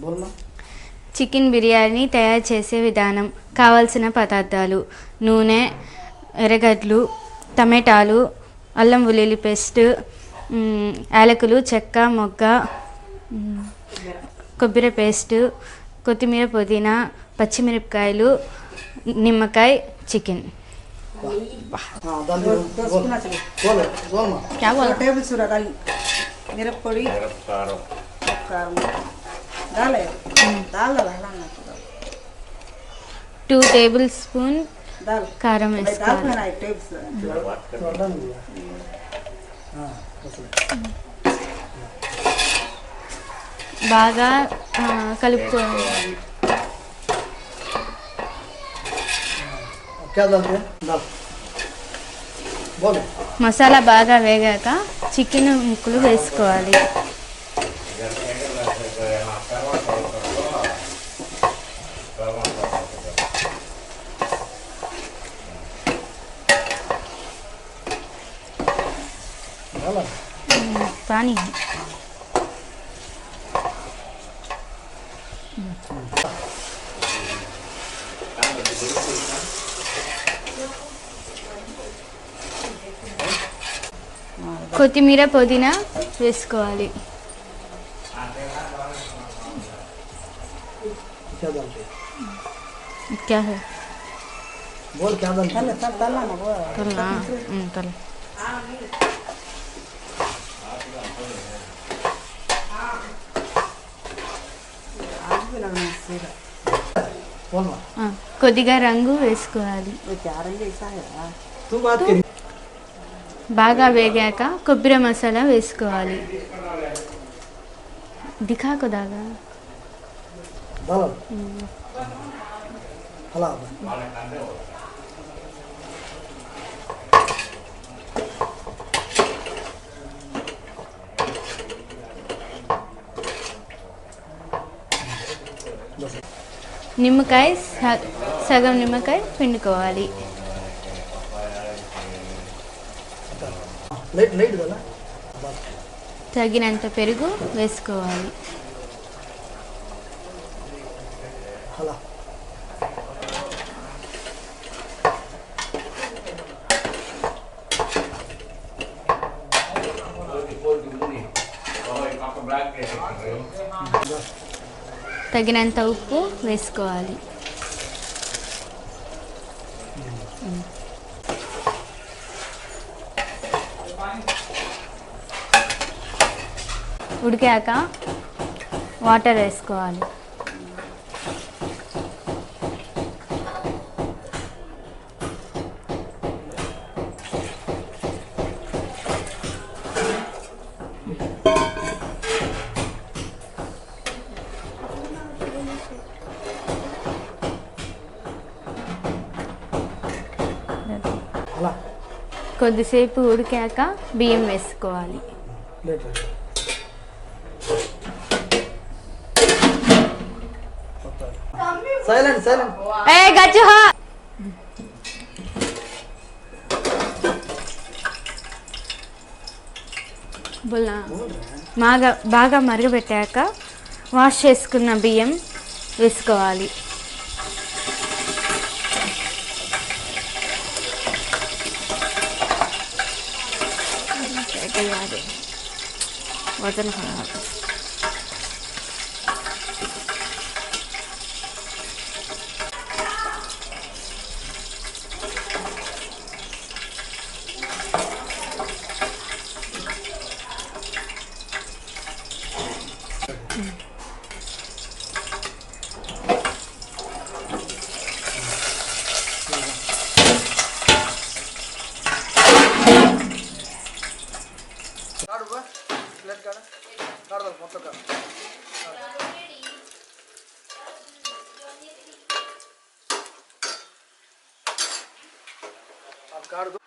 బోల్నా. Chicken biryani తయారు చేసే విధానం. కావలసిన పదార్థాలు: నూనె, ఎర్రగడ్డలు, టమాటాలు, అల్లం వెల్లుల్లి పేస్ట్, యాలకులు, చెక్క, మొగ్గ, కొబ్బరి పేస్టు, కొత్తిమీర, పుదీనా, పచ్చిమిరపకాయలు, నిమ్మకాయ, చికెన్. టేబుల్ స్పూన్ మిరప్పొడి, కారం, 2 టేబుల్ స్పూన్ కారం వేసుకోవాలి. బాగా కలుపుకోవాలి. మసాలా బాగా వేగాక చికెన్ ముక్కలు వేసుకోవాలి. పానీ కొత్తిమీర, పుదీనా వేసుకోవాలి. क्या है बोल क्या बनता है? तलना ना वो तलना तल కొద్దిగా రంగు వేసుకోవాలి. బాగా వేగాక కొబ్బరి మసాలా వేసుకోవాలి. దిఖా కొద్దిగా నిమ్మకాయ సగం నిమ్మకాయ పిండుకోవాలి. తగినంత పెరుగు వేసుకోవాలి. తగినంత ఉప్పు వేసుకోవాలి. ఉడికాక వాటర్ వేసుకోవాలి. కొద్దిసేపు ఉడికాక బియ్యం వేసుకోవాలి. బాగా మరగబెట్టాక వాష్ చేసుకున్న బియ్యం వేసుకోవాలి. वजन खराब कार्ड